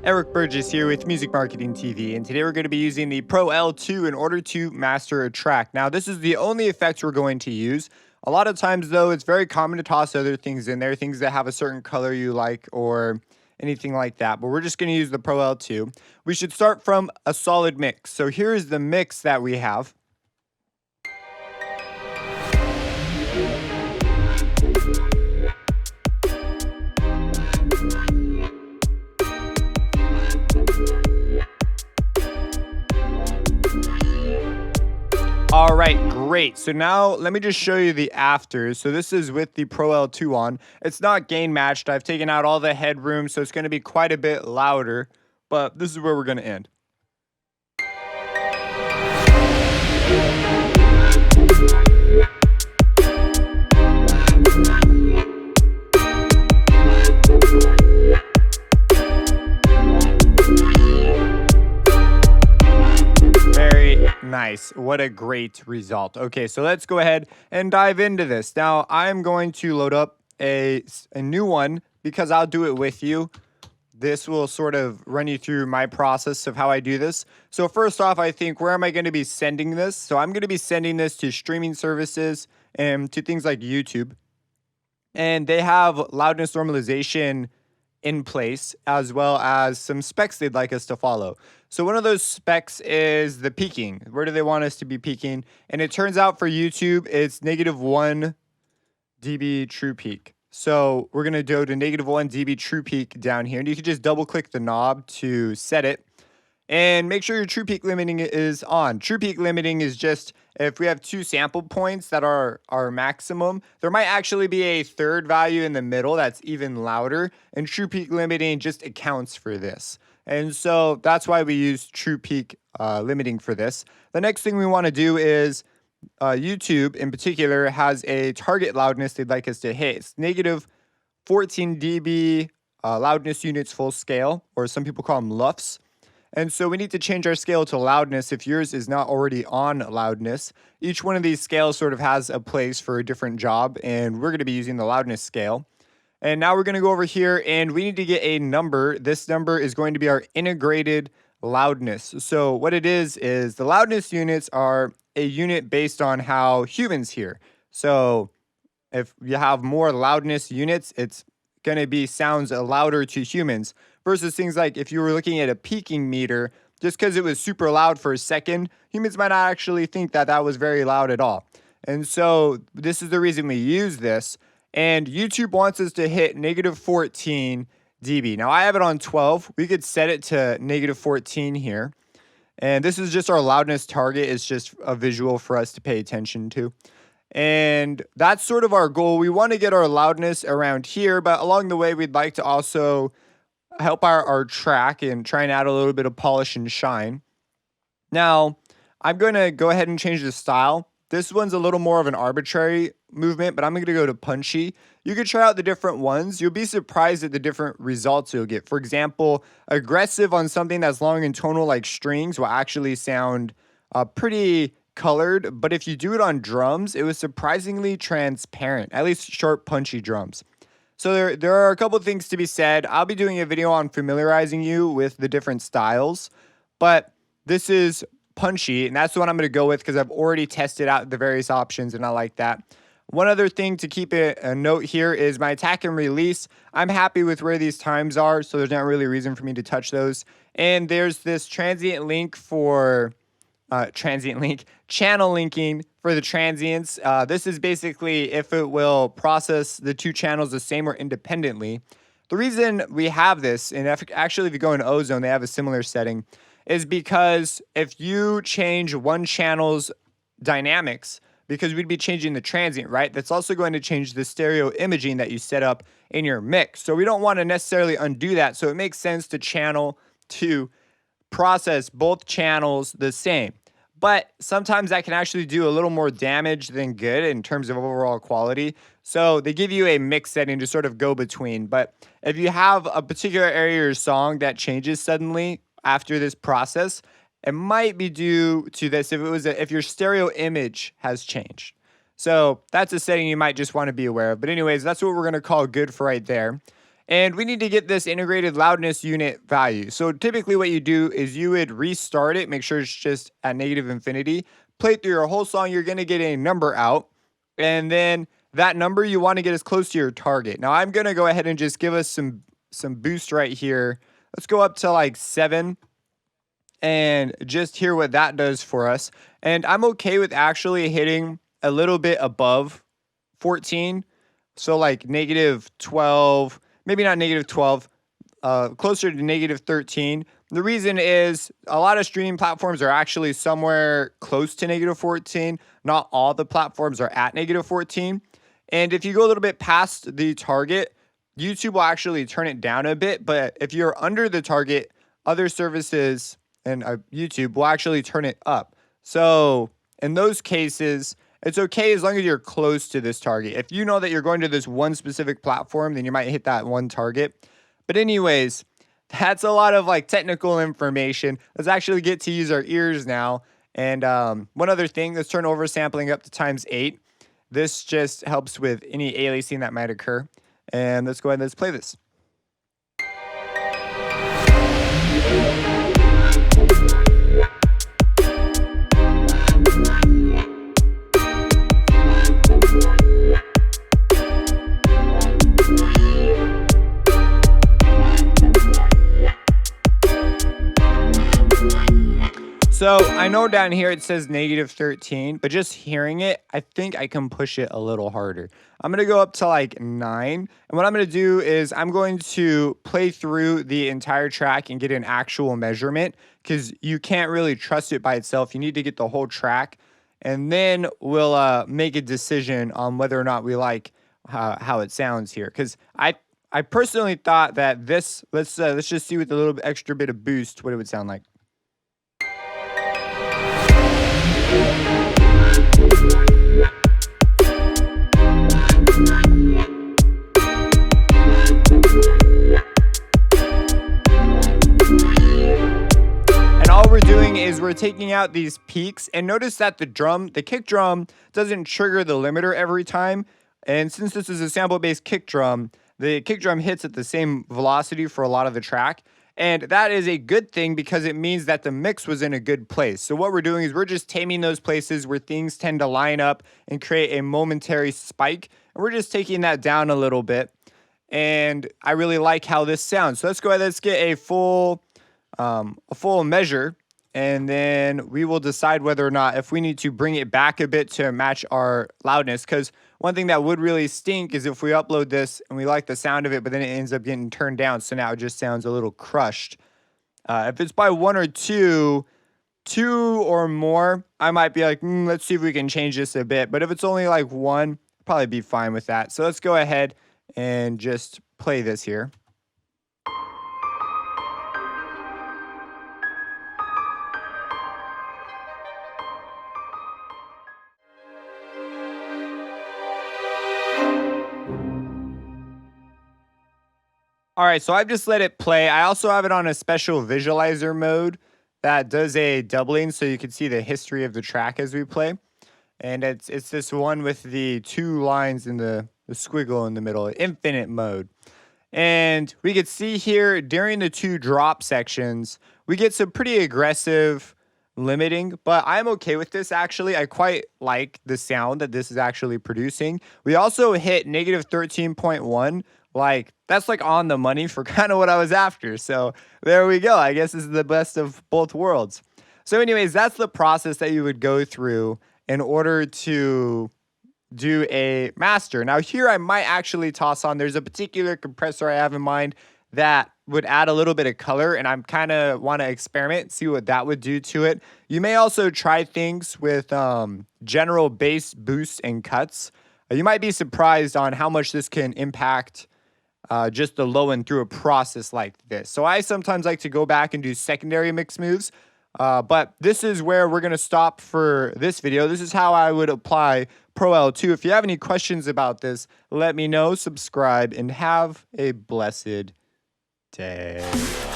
Eric Burgess here with Music Marketing TV, and today we're going to be using the Pro-L2 in order to master a track. Now, this is the only effect we're going to use. A lot of times, though, it's very common to toss other things in there, things that have a certain color you like or anything like that, but we're just going to use the Pro-L2. We should start from a solid mix. So here is the mix that we have. All right, great. So now let me just show you the afters. So this is with the Pro-L2 on. It's not gain matched. I've taken out all the headroom, so it's going to be quite a bit louder, but this is where we're going to end. Nice. What a great result. Okay, so let's go ahead and dive into this. Now, I'm going to load up a new one because I'll do it with you. This will sort of run you through my process of how I do this. So first off, I think, where am I going to be sending this? So I'm going to be sending this to streaming services and to things like YouTube. And they have loudness normalization in place, as well as some specs they'd like us to follow. So one of those specs is the peaking. Where do they want us to be peaking? And it turns out for YouTube, it's -1 dB true peak. So we're going to go to -1 dB true peak down here. And you can just double click the knob to set it. And make sure your true peak limiting is on. True peak limiting is just if we have 2 sample points that are our maximum, there might actually be a third value in the middle that's even louder. And true peak limiting just accounts for this. And so that's why we use true peak limiting for this. The next thing we want to do is YouTube in particular has a target loudness they'd like us to hit. It's -14 dB loudness units full scale, or some people call them LUFS. And so we need to change our scale to loudness if yours is not already on loudness. Each one of these scales sort of has a place for a different job, and we're going to be using the loudness scale. And now we're going to go over here, and we need to get a number. This number is going to be our integrated loudness. So what it is the loudness units are a unit based on how humans hear. So if you have more loudness units, it's going to be sounds louder to humans versus things like if you were looking at a peaking meter, just because it was super loud for a second, humans might not actually think that that was very loud at all. And so this is the reason we use this. And YouTube wants us to hit -14 dB. Now I have it on 12. We could set it to -14 here. And this is just our loudness target. It's just a visual for us to pay attention to. And that's sort of our goal. We want to get our loudness around here, but along the way, we'd like to also help our track and try and add a little bit of polish and shine. Now, I'm going to go ahead and change the style. This one's a little more of an arbitrary movement, but I'm going to go to punchy. You could try out the different ones. You'll be surprised at the different results you'll get. For example, aggressive on something that's long and tonal like strings will actually sound pretty colored, but if you do it on drums, it was surprisingly transparent, at least short, punchy drums. So there are a couple of things to be said. I'll be doing a video on familiarizing you with the different styles, but this is punchy, and that's the one I'm going to go with because I've already tested out the various options, and I like that. One other thing to keep a note here is my attack and release. I'm happy with where these times are, so there's not really a reason for me to touch those. And there's this transient link for channel linking for the transients. This is basically if it will process the 2 channels the same or independently. The reason we have this, and actually if you go in Ozone, they have a similar setting, is because if you change one channel's dynamics, because we'd be changing the transient, right? That's also going to change the stereo imaging that you set up in your mix. So we don't want to necessarily undo that. So it makes sense to process both channels the same. But sometimes that can actually do a little more damage than good in terms of overall quality. So they give you a mix setting to sort of go between. But if you have a particular area of your song that changes suddenly after this process, it might be due to this if your stereo image has changed. So that's a setting you might just want to be aware of. But anyways, that's what we're going to call good for right there. And we need to get this integrated loudness unit value. So typically what you do is you would restart it, make sure it's just at negative infinity, play through your whole song, you're gonna get a number out. And then that number you wanna get as close to your target. Now I'm gonna go ahead and just give us some boost right here. Let's go up to like 7 and just hear what that does for us. And I'm okay with actually hitting a little bit above 14. So like -12, maybe not -12, closer to -13. The reason is a lot of streaming platforms are actually somewhere close to -14. Not all the platforms are at -14. And if you go a little bit past the target, YouTube will actually turn it down a bit. But if you're under the target, other services and YouTube will actually turn it up. So in those cases, it's okay as long as you're close to this target. If you know that you're going to this one specific platform, then you might hit that one target. But anyways, that's a lot of like technical information. Let's actually get to use our ears now. And one other thing, let's turn oversampling up to ×8. This just helps with any aliasing that might occur. And let's go ahead and let's play this. So I know down here it says -13, but just hearing it, I think I can push it a little harder. I'm going to go up to like 9. And what I'm going to do is I'm going to play through the entire track and get an actual measurement, because you can't really trust it by itself. You need to get the whole track, and then we'll make a decision on whether or not we like how it sounds here. Because I personally thought that this, let's just see with a little bit extra bit of boost what it would sound like. And all we're doing is we're taking out these peaks, and notice that the kick drum doesn't trigger the limiter every time. And since this is a sample-based kick drum, the kick drum hits at the same velocity for a lot of the track. And that is a good thing because it means that the mix was in a good place. So what we're doing is we're just taming those places where things tend to line up and create a momentary spike. And we're just taking that down a little bit. And I really like how this sounds. So let's go ahead, let's get a full measure. And then we will decide whether or not if we need to bring it back a bit to match our loudness. Because one thing that would really stink is if we upload this and we like the sound of it, but then it ends up getting turned down. So now it just sounds a little crushed. If it's by 1 or 2 or more, I might be like, let's see if we can change this a bit. But if it's only like 1, I'll probably be fine with that. So let's go ahead and just play this here. All right, so I've just let it play. I also have it on a special visualizer mode that does a doubling so you can see the history of the track as we play. And it's this one with the 2 lines in the squiggle in the middle, infinite mode. And we could see here during the 2 drop sections, we get some pretty aggressive limiting, but I'm okay with this actually. I quite like the sound that this is actually producing. We also hit -13.1. Like, that's like on the money for kind of what I was after. So there we go. I guess this is the best of both worlds. So anyways, that's the process that you would go through in order to do a master. Now here I might actually toss on, there's a particular compressor I have in mind that would add a little bit of color, and I'm kind of want to experiment, see what that would do to it. You may also try things with general bass boosts and cuts. You might be surprised on how much this can impact just the low end through a process like this. So I sometimes like to go back and do secondary mix moves, but this is where we're going to stop for this video. This is how I would apply Pro-L 2. If you have any questions about this, let me know, subscribe, and have a blessed day.